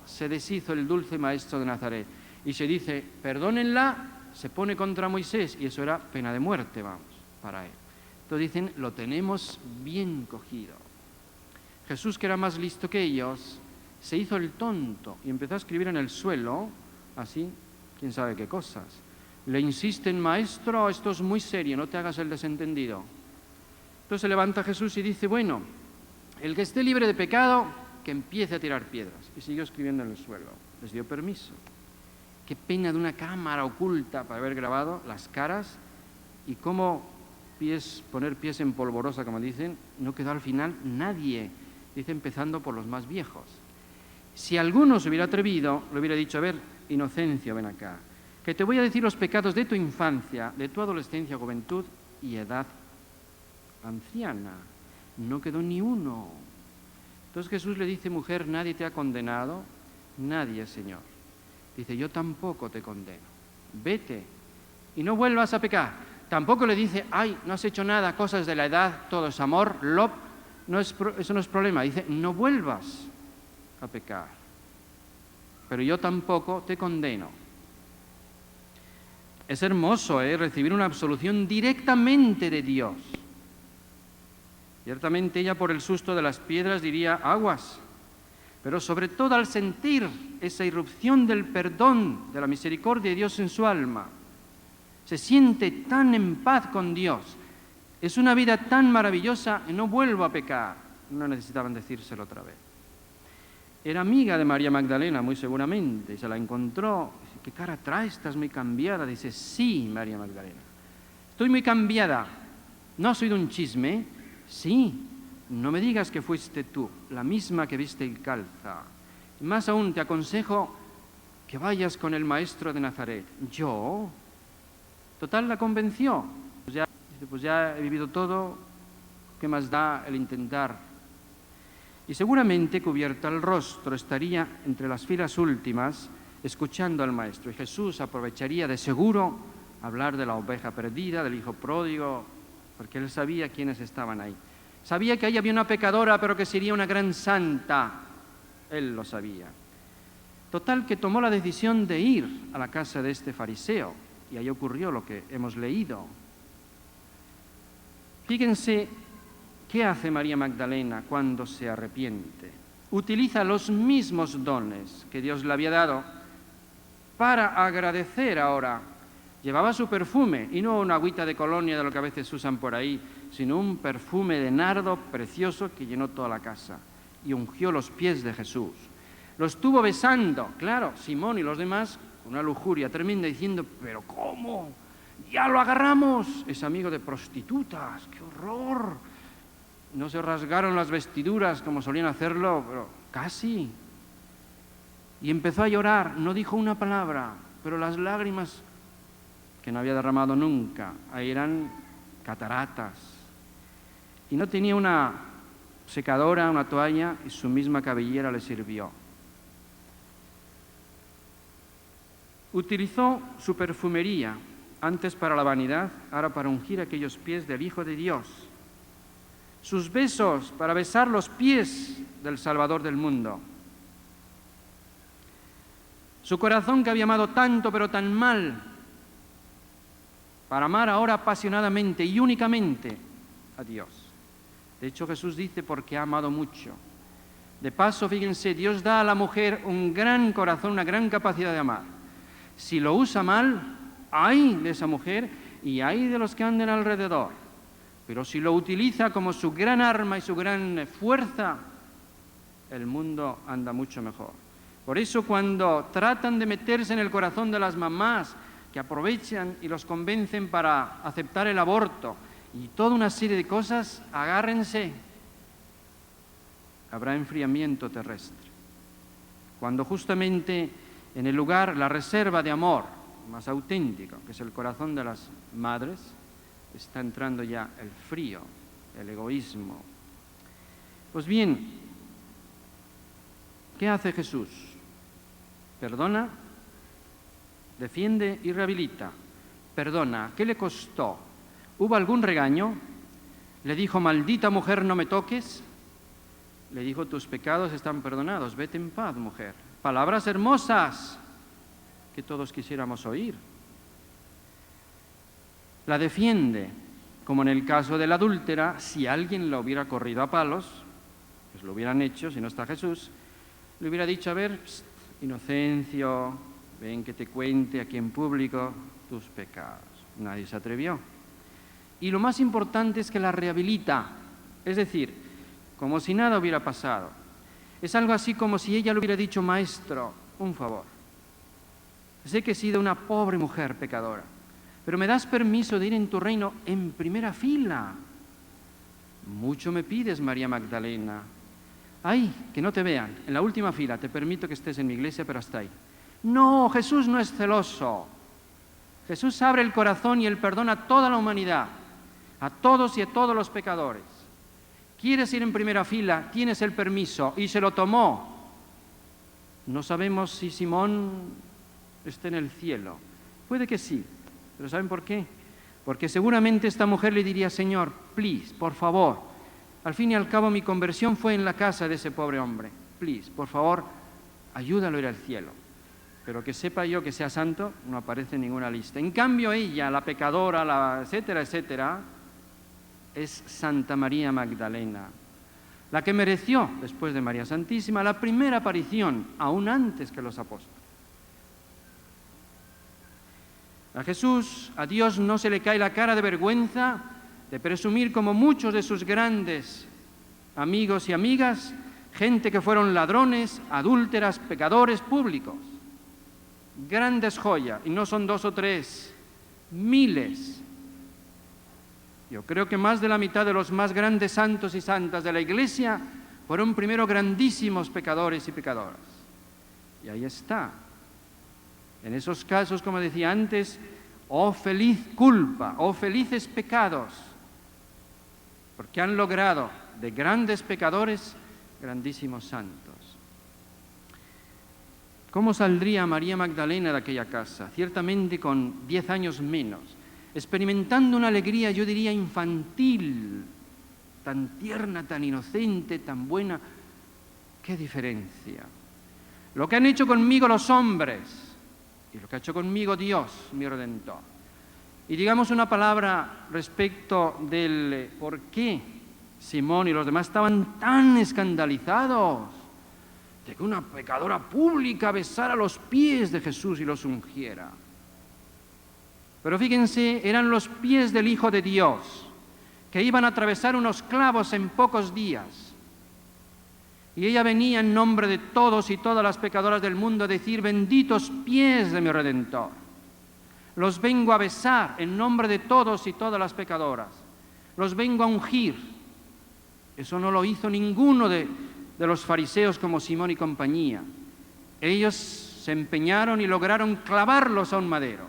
se deshizo el dulce maestro de Nazaret. Y se dice, perdónenla, se pone contra Moisés, y eso era pena de muerte, vamos, para él. Entonces dicen, lo tenemos bien cogido. Jesús, que era más listo que ellos, se hizo el tonto y empezó a escribir en el suelo, así, quién sabe qué cosas. Le insisten, maestro, esto es muy serio, no te hagas el desentendido. Entonces se levanta Jesús y dice, bueno, el que esté libre de pecado, que empiece a tirar piedras. Y siguió escribiendo en el suelo. Les dio permiso. Qué pena de una cámara oculta para haber grabado las caras y cómo poner pies en polvorosa, como dicen, no quedó al final nadie. Dice, empezando por los más viejos. Si alguno se hubiera atrevido, le hubiera dicho, a ver, Inocencio, ven acá, que te voy a decir los pecados de tu infancia, de tu adolescencia, juventud y edad anciana. No quedó ni uno. Entonces Jesús le dice, mujer, nadie te ha condenado, nadie, Señor. Dice, yo tampoco te condeno. Vete y no vuelvas a pecar. Tampoco le dice, ay, no has hecho nada, cosas de la edad, todo es amor, eso no es problema. Dice, no vuelvas a pecar. Pero yo tampoco te condeno. Es hermoso, recibir una absolución directamente de Dios. Ciertamente ella por el susto de las piedras diría aguas, pero sobre todo al sentir esa irrupción del perdón, de la misericordia de Dios en su alma, se siente tan en paz con Dios. Es una vida tan maravillosa y no vuelvo a pecar. No necesitaban decírselo otra vez. Era amiga de María Magdalena, muy seguramente, y se la encontró. Dice, ¿qué cara traes? ¿Estás muy cambiada? Dice, sí, María Magdalena, estoy muy cambiada. ¿No has oído un chisme? Sí, no me digas que fuiste tú, la misma que viste el calza. Y más aún, te aconsejo que vayas con el maestro de Nazaret. ¿Yo? Total, la convenció. Pues ya he vivido todo, ¿qué más da el intentar? Y seguramente, cubierta el rostro, estaría entre las filas últimas escuchando al maestro. Y Jesús aprovecharía de seguro hablar de la oveja perdida, del hijo pródigo, porque él sabía quiénes estaban ahí. Sabía que ahí había una pecadora, pero que sería una gran santa. él lo sabía. Total que tomó la decisión de ir a la casa de este fariseo, y ahí ocurrió lo que hemos leído. Fíjense qué hace María Magdalena cuando se arrepiente. Utiliza los mismos dones que Dios le había dado para agradecer ahora. Llevaba su perfume, y no una agüita de colonia de lo que a veces usan por ahí, sino un perfume de nardo precioso que llenó toda la casa, y ungió los pies de Jesús. Lo estuvo besando, claro, Simón y los demás, con una lujuria tremenda, diciendo, ¿pero cómo? ¡Ya lo agarramos! Es amigo de prostitutas, ¡qué horror! No se rasgaron las vestiduras como solían hacerlo, pero casi. Y empezó a llorar, no dijo una palabra, pero las lágrimas que no había derramado nunca, ahí eran cataratas. Y no tenía una secadora, una toalla, y su misma cabellera le sirvió. Utilizó su perfumería, antes para la vanidad, ahora para ungir aquellos pies del Hijo de Dios. Sus besos para besar los pies del Salvador del mundo. Su corazón que había amado tanto pero tan mal, para amar ahora apasionadamente y únicamente a Dios. De hecho, Jesús dice, porque ha amado mucho. De paso, fíjense, Dios da a la mujer un gran corazón, una gran capacidad de amar. Si lo usa mal, ay de esa mujer y ay de los que anden alrededor. Pero si lo utiliza como su gran arma y su gran fuerza, el mundo anda mucho mejor. Por eso cuando tratan de meterse en el corazón de las mamás, que aprovechan y los convencen para aceptar el aborto y toda una serie de cosas, agárrense. Habrá enfriamiento terrestre. Cuando justamente en el lugar, la reserva de amor más auténtico, que es el corazón de las madres, está entrando ya el frío, el egoísmo. Pues bien, ¿qué hace Jesús? Perdona, defiende y rehabilita. Perdona, ¿qué le costó? ¿Hubo algún regaño? ¿Le dijo, maldita mujer, no me toques? Le dijo, tus pecados están perdonados, vete en paz, mujer. Palabras hermosas que todos quisiéramos oír. La defiende, como en el caso de la adúltera, si alguien la hubiera corrido a palos, pues lo hubieran hecho, si no está Jesús, le hubiera dicho, a ver, pst, Inocencio, ven que te cuente aquí en público tus pecados. Nadie se atrevió. Y lo más importante es que la rehabilita, es decir, como si nada hubiera pasado. Es algo así como si ella le hubiera dicho, maestro, un favor. Sé que he sido una pobre mujer pecadora, pero me das permiso de ir en tu reino en primera fila. Mucho me pides, María Magdalena. Ay, que no te vean, en la última fila, te permito que estés en mi iglesia, pero hasta ahí. No, Jesús no es celoso. Jesús abre el corazón y Él perdona a toda la humanidad, a todos y a todos los pecadores. ¿Quieres ir en primera fila? Tienes el permiso, y se lo tomó. No sabemos si Simón está en el cielo. Puede que sí, pero ¿saben por qué? Porque seguramente esta mujer le diría, Señor, please, por favor. Al fin y al cabo mi conversión fue en la casa de ese pobre hombre. Please, por favor, ayúdalo a ir al cielo. Pero que sepa yo que sea santo, no aparece en ninguna lista. En cambio ella, la pecadora, etcétera, etcétera, es Santa María Magdalena, la que mereció, después de María Santísima, la primera aparición, aún antes que los apóstoles. A Jesús, a Dios no se le cae la cara de vergüenza de presumir como muchos de sus grandes amigos y amigas, gente que fueron ladrones, adúlteras, pecadores públicos. Grandes joyas, y no son 2 o 3, miles. Yo creo que más de la mitad de los más grandes santos y santas de la Iglesia fueron primero grandísimos pecadores y pecadoras. Y ahí está. En esos casos, como decía antes, oh feliz culpa, oh felices pecados, porque han logrado de grandes pecadores grandísimos santos. ¿Cómo saldría María Magdalena de aquella casa? Ciertamente con 10 años menos, experimentando una alegría, yo diría, infantil, tan tierna, tan inocente, tan buena, qué diferencia. Lo que han hecho conmigo los hombres y lo que ha hecho conmigo Dios, mi Redentor. Y digamos una palabra respecto del por qué Simón y los demás estaban tan escandalizados de que una pecadora pública besara los pies de Jesús y los ungiera. Pero fíjense, eran los pies del Hijo de Dios, que iban a atravesar unos clavos en pocos días. Y ella venía en nombre de todos y todas las pecadoras del mundo a decir: benditos pies de mi Redentor. Los vengo a besar en nombre de todos y todas las pecadoras. Los vengo a ungir. Eso no lo hizo ninguno de los fariseos como Simón y compañía. Ellos se empeñaron y lograron clavarlos a un madero.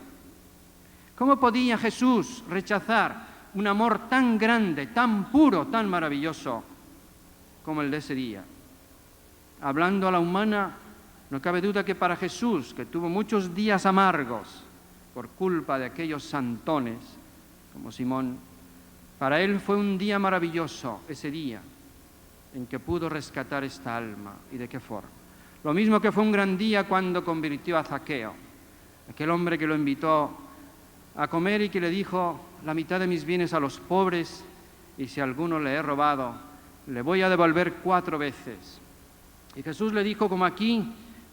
¿Cómo podía Jesús rechazar un amor tan grande, tan puro, tan maravilloso como el de ese día? Hablando a la humana, no cabe duda que para Jesús, que tuvo muchos días amargos por culpa de aquellos santones como Simón, para él fue un día maravilloso ese día en que pudo rescatar esta alma. ¿Y de qué forma? Lo mismo que fue un gran día cuando convirtió a Zaqueo, aquel hombre que lo invitó a comer y que le dijo: la mitad de mis bienes a los pobres, y si a alguno le he robado, le voy a devolver 4 veces. Y Jesús le dijo, como aquí,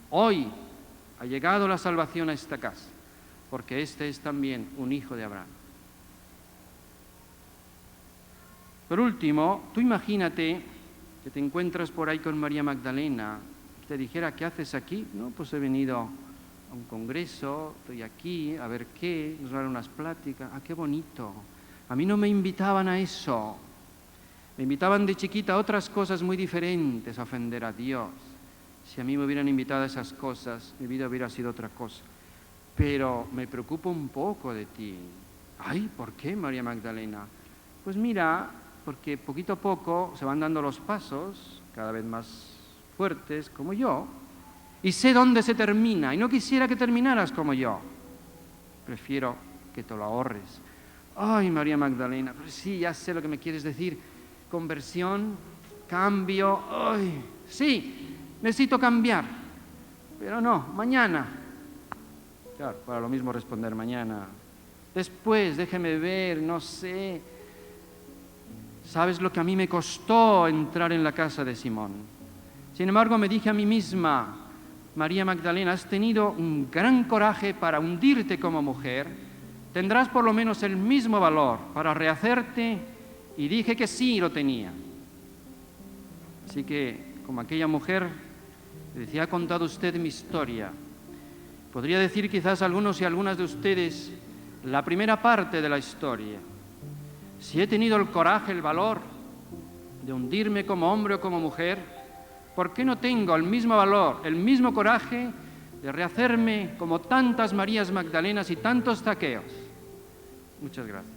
hoy ha llegado la salvación a esta casa, porque este es también un hijo de Abraham. Por último, tú imagínate que te encuentras por ahí con María Magdalena, y te dijera: ¿qué haces aquí? No, pues he venido a un congreso, estoy aquí, a ver qué, nos van a dar unas pláticas. ¡Ah, qué bonito! A mí no me invitaban a eso. Me invitaban de chiquita a otras cosas muy diferentes, a ofender a Dios. Si a mí me hubieran invitado a esas cosas, mi vida hubiera sido otra cosa. Pero me preocupo un poco de ti. Ay, ¿por qué, María Magdalena? Pues mira, porque poquito a poco se van dando los pasos, cada vez más fuertes, como yo, y sé dónde se termina, y no quisiera que terminaras como yo. Prefiero que te lo ahorres. Ay, María Magdalena, pero sí, ya sé lo que me quieres decir. Conversión, cambio, ay, sí, necesito cambiar, pero no, mañana. Claro, para lo mismo responder mañana. Después, déjeme ver, no sé. ¿Sabes lo que a mí me costó entrar en la casa de Simón? Sin embargo, me dije a mí misma: María Magdalena, has tenido un gran coraje para hundirte como mujer, tendrás por lo menos el mismo valor para rehacerte. Y dije que sí, lo tenía. Así que, como aquella mujer, le decía: ha contado usted mi historia. Podría decir quizás a algunos y algunas de ustedes la primera parte de la historia. Si he tenido el coraje, el valor de hundirme como hombre o como mujer, ¿por qué no tengo el mismo valor, el mismo coraje de rehacerme como tantas Marías Magdalenas y tantos Zaqueos? Muchas gracias.